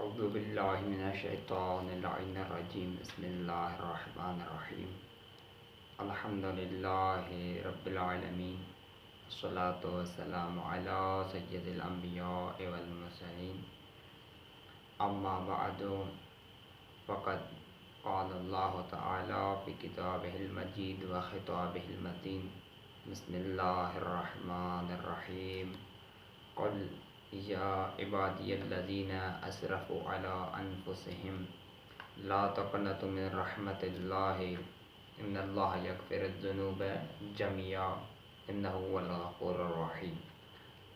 اعوذ باللہ من الشیطان اللعین الرجیم بسم اللہ الرحمن الرحیم الحمد للہ رب العالمین والصلاة والسلام علی سید الانبیاء والمرسلین اما بعد فقد قال اللہ تعالی فی کتابہ المجید و خطابہ المتین بسم اللہ الرحمن الرحیم قل یا عبادی الذین اسرفوا علی انفسہم لا تقنطوا من رحمت اللہ ان اللہ یغفر الذنوب جميعا انہ هو الغفور الرحیم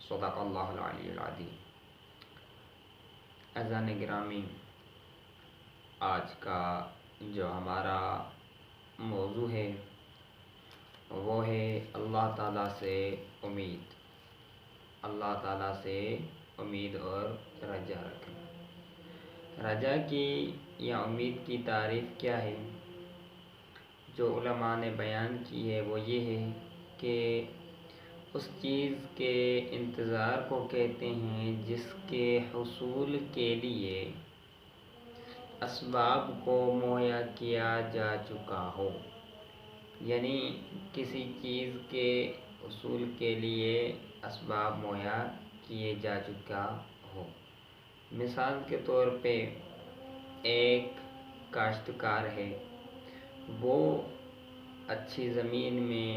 صدق اللہ العلی العظیم۔ اذان گرامی، آج کا جو ہمارا موضوع ہے وہ ہے اللہ تعالیٰ سے امید، اللہ تعالیٰ سے امید اور رجا رکھنا۔ رجا کی یا امید کی تعریف کیا ہے؟ جو علماء نے بیان کی ہے وہ یہ ہے کہ اس چیز کے انتظار کو کہتے ہیں جس کے حصول کے لیے اسباب کو مہیا کیا جا چکا ہو، یعنی کسی چیز کے حصول کے لیے اسباب مہیا کیے جا چکا ہو۔ مثال کے طور پہ ایک کاشتکار ہے، وہ اچھی زمین میں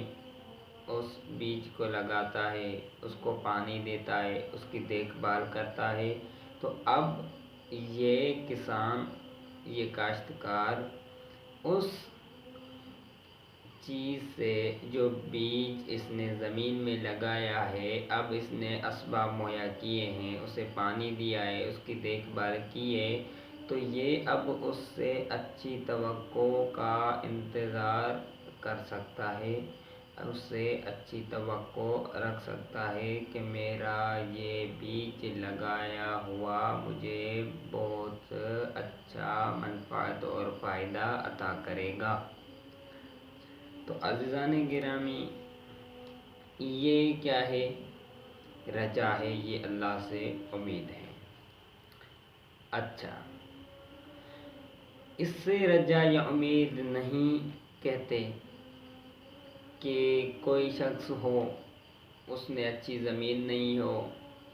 اس بیج کو لگاتا ہے، اس کو پانی دیتا ہے، اس کی دیکھ بھال کرتا ہے، تو اب یہ کسان، یہ کاشتکار اس چیز سے جو بیج اس نے زمین میں لگایا ہے، اب اس نے اسباب مہیا کیے ہیں، اسے پانی دیا ہے، اس کی دیکھ بھال کی ہے، تو یہ اب اس سے اچھی توقع کا انتظار کر سکتا ہے، اس سے اچھی توقع رکھ سکتا ہے کہ میرا یہ بیج لگایا ہوا مجھے بہت اچھا منفعت اور فائدہ عطا کرے گا۔ تو عزیزان گرامی، یہ کیا ہے؟ رجا ہے، یہ اللہ سے امید ہے۔ اچھا، اس سے رجا یا امید نہیں کہتے کہ کوئی شخص ہو، اس نے اچھی زمین نہیں ہو،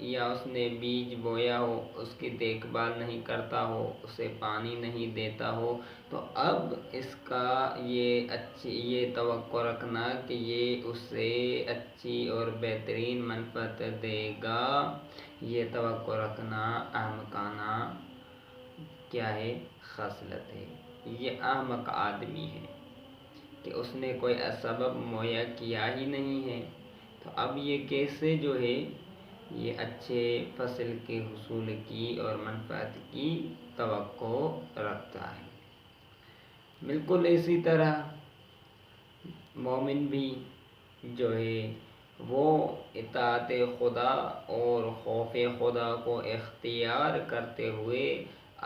یا اس نے بیج بویا ہو، اس کی دیکھ بھال نہیں کرتا ہو، اسے پانی نہیں دیتا ہو، تو اب اس کا یہ توقع رکھنا کہ یہ اس سے اچھی اور بہترین منفعت دے گا، یہ توقع رکھنا احمقانہ کیا ہے؟ خصلت ہے۔ یہ احمق آدمی ہے کہ اس نے کوئی سبب مہیا کیا ہی نہیں ہے، تو اب یہ کیسے جو ہے یہ اچھے فصل کے حصول کی اور منفعت کی توقع رکھتا ہے۔ بالکل اسی طرح مومن بھی جو ہے وہ اطاعت خدا اور خوف خدا کو اختیار کرتے ہوئے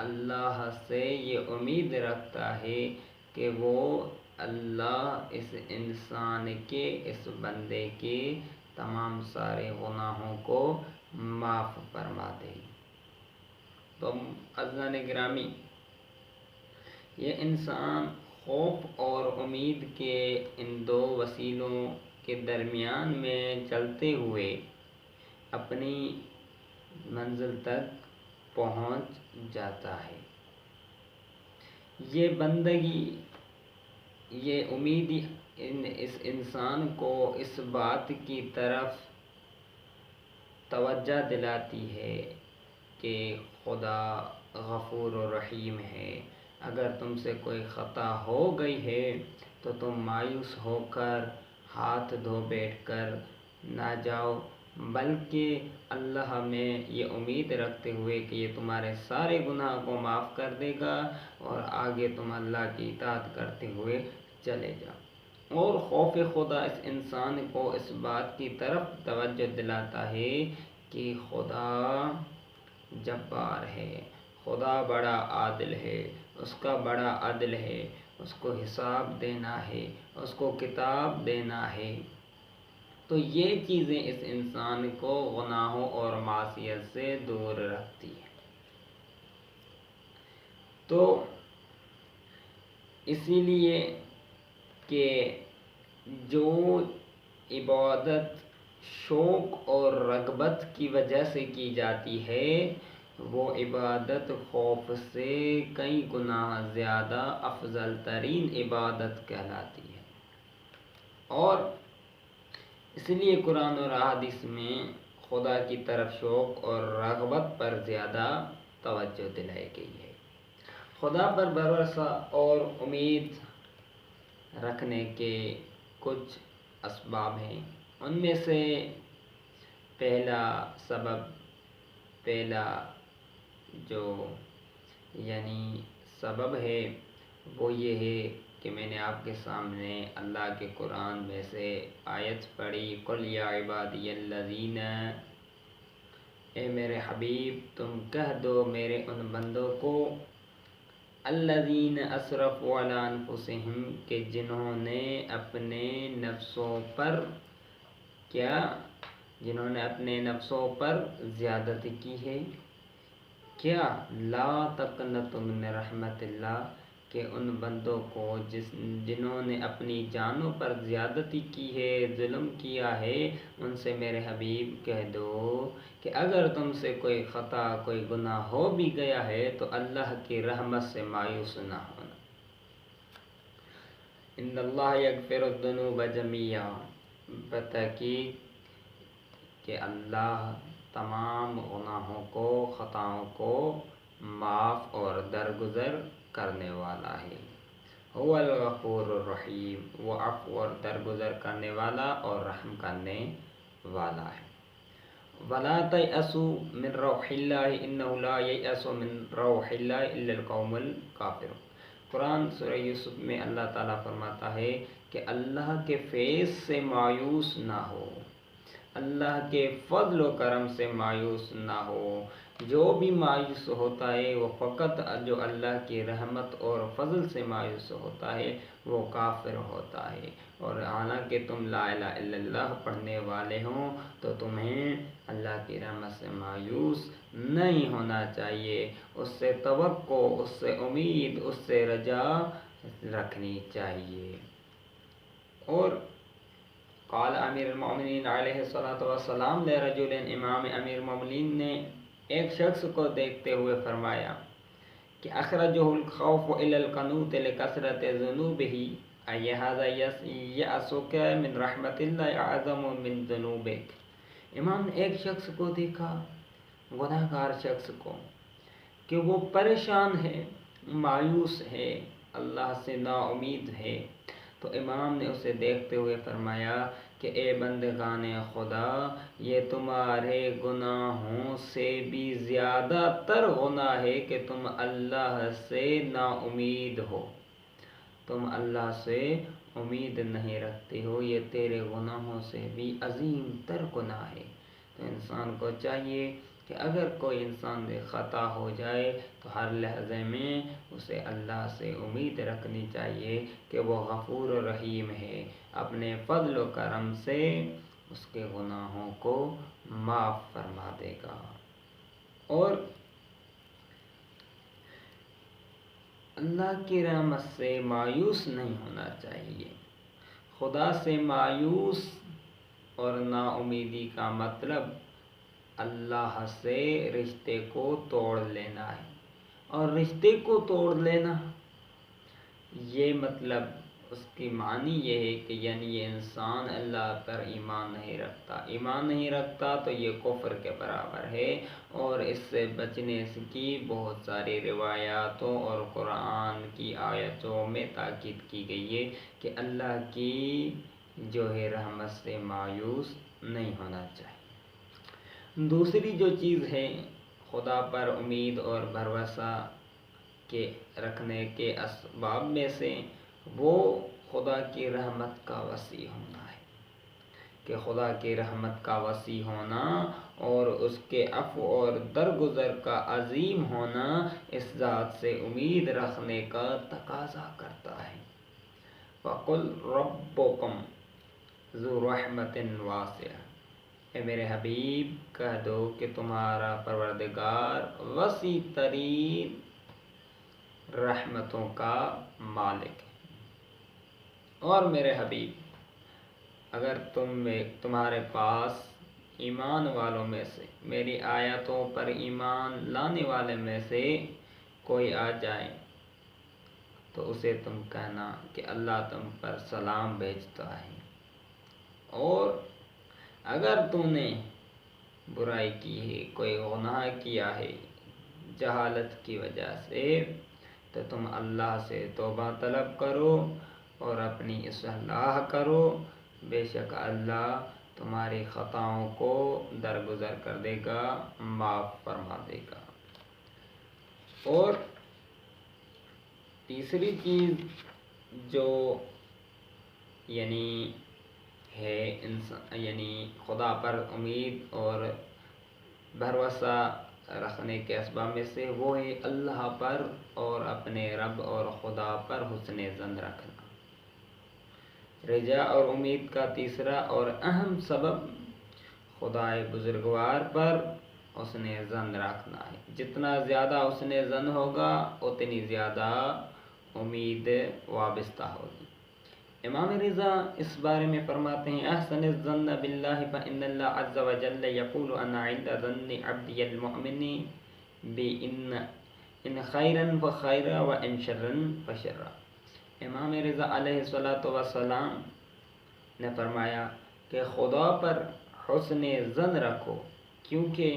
اللہ سے یہ امید رکھتا ہے کہ وہ اللہ اس انسان کے، اس بندے کے تمام سارے گناہوں کو معاف فرما دے۔ تو عزیزان گرامی، یہ انسان خوف اور امید کے ان دو وسیلوں کے درمیان میں چلتے ہوئے اپنی منزل تک پہنچ جاتا ہے۔ یہ بندگی، یہ امید اس انسان کو اس بات کی طرف توجہ دلاتی ہے کہ خدا غفور و رحیم ہے، اگر تم سے کوئی خطا ہو گئی ہے تو تم مایوس ہو کر ہاتھ دھو بیٹھ کر نہ جاؤ، بلکہ اللہ میں یہ امید رکھتے ہوئے کہ یہ تمہارے سارے گناہ کو معاف کر دے گا اور آگے تم اللہ کی اطاعت کرتے ہوئے چلے جاؤ۔ اور خوف خدا اس انسان کو اس بات کی طرف توجہ دلاتا ہے کہ خدا جبار ہے، خدا بڑا عادل ہے، اس کا بڑا عدل ہے، اس کو حساب دینا ہے، اس کو کتاب دینا ہے۔ تو یہ چیزیں اس انسان کو گناہوں اور معصیت سے دور رکھتی ہیں۔ تو اسی لیے کہ جو عبادت شوق اور رغبت کی وجہ سے کی جاتی ہے وہ عبادت خوف سے کئی گنا زیادہ افضل ترین عبادت کہلاتی ہے، اور اس لیے قرآن اور احادیث میں خدا کی طرف شوق اور رغبت پر زیادہ توجہ دلائی گئی ہے۔ خدا پر بھروسہ اور امید رکھنے کے کچھ اسباب ہیں، ان میں سے پہلا جو سبب ہے وہ یہ ہے کہ میں نے آپ کے سامنے اللہ کے قرآن میں سے آیت پڑھی، قل یا عبادی الذین، اے میرے حبیب تم کہہ دو میرے ان بندوں کو، الذین اسرفوا علی انفسہم، کہ جنہوں نے اپنے نفسوں پر زیادتی کی ہے، کیا لا تقنطوا من رحمت اللہ، کہ ان بندوں کو جنہوں نے اپنی جانوں پر زیادتی کی ہے، ظلم کیا ہے، ان سے میرے حبیب کہہ دو کہ اگر تم سے کوئی خطا کوئی گناہ ہو بھی گیا ہے تو اللہ کی رحمت سے مایوس نہ ہونا۔ ان اللہ یغفر الذنوب جميعا، بتحقیق کہ اللہ تمام گناہوں کو، خطاؤں کو معاف اور درگزر کرنے والا ہے۔ هو الغفور الرحیم، وہ عفو اور درگزر کرنے والا اور رحم کرنے والا ہے۔ وَلَا تَيْأَسُوا مِن رَوْحِ اللَّهِ إِنَّهُ لَا يَيْأَسُ مِن رَوْحِ اللَّهِ إِلَّا الْقَوْمُ الْكَافِرُونَ۔ قرآن سورہ یوسف میں اللہ تعالیٰ فرماتا ہے کہ اللہ کے فیض سے مایوس نہ ہو، اللہ کے فضل و کرم سے مایوس نہ ہو۔ جو بھی مایوس ہوتا ہے وہ فقط جو اللہ کی رحمت اور فضل سے مایوس ہوتا ہے وہ کافر ہوتا ہے، اور حالانکہ تم لا الہ الا اللہ پڑھنے والے ہوں تو تمہیں اللہ کی رحمت سے مایوس نہیں ہونا چاہیے، اس سے توقع، اس سے امید، اس سے رجا رکھنی چاہیے۔ اور قال امیر المومنین علیہ الصلوۃ والسلام لرجل، امام امیر المومنین نے ایک شخص کو دیکھتے ہوئے فرمایا کہ اخرجہ الخوف الی القنوط لکثرۃ ذنوبہ، ای ھذا یأسک من رحمت اللہ اعظم من ذنوبک۔ امام نے ایک شخص کو دیکھا، گناہ گار شخص کو، کہ وہ پریشان ہے، مایوس ہے، اللہ سے نا امید ہے، تو امام نے اسے دیکھتے ہوئے فرمایا کہ اے بندگان خدا، یہ تمہارے گناہوں سے بھی زیادہ تر گناہ ہے کہ تم اللہ سے نا امید ہو، تم اللہ سے امید نہیں رکھتے ہو، یہ تیرے گناہوں سے بھی عظیم تر گناہ ہے۔ تو انسان کو چاہیے کہ اگر کوئی انسان سے خطا ہو جائے تو ہر لحظے میں اسے اللہ سے امید رکھنی چاہیے کہ وہ غفور و رحیم ہے، اپنے فضل و کرم سے اس کے گناہوں کو معاف فرما دے گا۔ اور اللہ کی رحمت سے مایوس نہیں ہونا چاہیے۔ خدا سے مایوس اور نا امیدی کا مطلب اللہ سے رشتے کو توڑ لینا ہے، اور رشتے کو توڑ لینا یہ مطلب اس کی معنی یہ ہے کہ یہ انسان اللہ پر ایمان نہیں رکھتا تو یہ کفر کے برابر ہے، اور اس سے بچنے کی بہت ساری روایاتوں اور قرآن کی آیتوں میں تاکید کی گئی ہے کہ اللہ کی جو ہے رحمت سے مایوس نہیں ہونا چاہیے۔ دوسری جو چیز ہے خدا پر امید اور بھروسہ کے رکھنے کے اسباب میں سے، وہ خدا کی رحمت کا وسیع ہونا ہے، کہ خدا کی رحمت کا وسیع ہونا اور اس کے عفو اور درگزر کا عظیم ہونا اس ذات سے امید رکھنے کا تقاضا کرتا ہے۔ وَقُلْ رَبُّكُمْ ذُو رَحْمَةٍ وَاسِعَةٍ، اے میرے حبیب کہہ دو کہ تمہارا پروردگار وسیع ترین رحمتوں کا مالک ہے۔ اور میرے حبیب، اگر تمہارے پاس ایمان والوں میں سے، میری آیتوں پر ایمان لانے والے میں سے کوئی آ جائے تو اسے تم کہنا کہ اللہ تم پر سلام بھیجتا ہے، اور اگر تم نے برائی کی ہے، کوئی گناہ کیا ہے جہالت کی وجہ سے، تو تم اللہ سے توبہ طلب کرو اور اپنی اصلاح کرو، بے شک اللہ تمہاری خطاؤں کو درگزر کر دے گا، معاف فرما دے گا۔ اور تیسری چیز جو خدا پر امید اور بھروسہ رکھنے کے اسباب میں سے، وہ ہے اللہ پر اور اپنے رب اور خدا پر حسن ظن رکھنا۔ رجا اور امید کا تیسرا اور اہم سبب خدائے بزرگوار پر حسن ظن رکھنا ہے۔ جتنا زیادہ حسن ظن ہوگا اتنی زیادہ امید وابستہ ہوگی۔ امام رضا اس بارے میں فرماتے ہیں: احسن الظن باللہ فإن اللہ عز وجل یقول انا عند ظن عبدی المؤمن بی ان خیرا فخیرا وان شرا فشرا۔ امام رضا علیہ السلام نے فرمایا کہ خدا پر حسن ظن رکھو، کیونکہ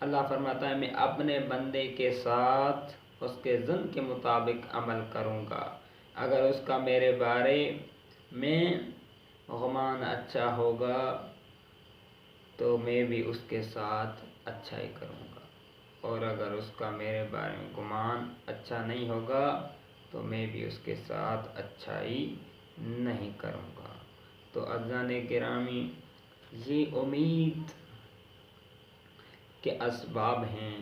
اللہ فرماتا ہے میں اپنے بندے کے ساتھ اس کے ظن کے مطابق عمل کروں گا۔ اگر اس کا میرے بارے میں گمان اچھا ہوگا تو میں بھی اس کے ساتھ اچھائی کروں گا، اور اگر اس کا میرے بارے میں گمان اچھا نہیں ہوگا تو میں بھی اس کے ساتھ اچھائی نہیں کروں گا۔ تو عزیزان گرامی، یہ امید کے اسباب ہیں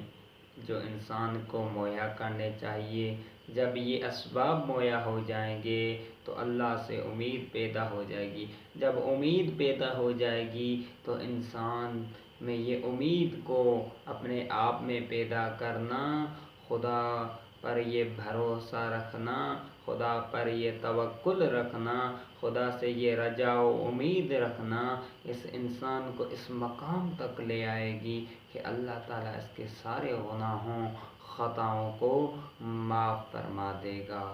جو انسان کو مہیا کرنے چاہیے۔ جب یہ اسباب مہیا ہو جائیں گے تو اللہ سے امید پیدا ہو جائے گی۔ جب امید پیدا ہو جائے گی تو انسان میں یہ امید کو اپنے آپ میں پیدا کرنا، خدا پر یہ بھروسہ رکھنا، خدا پر یہ توکل رکھنا، خدا سے یہ رجا و امید رکھنا، اس انسان کو اس مقام تک لے آئے گی کہ اللہ تعالیٰ اس کے سارے گناہوں خطاؤں کو معاف فرما دے گا۔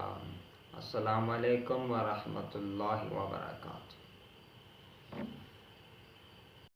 السلام علیکم ورحمۃ اللہ وبرکاتہ۔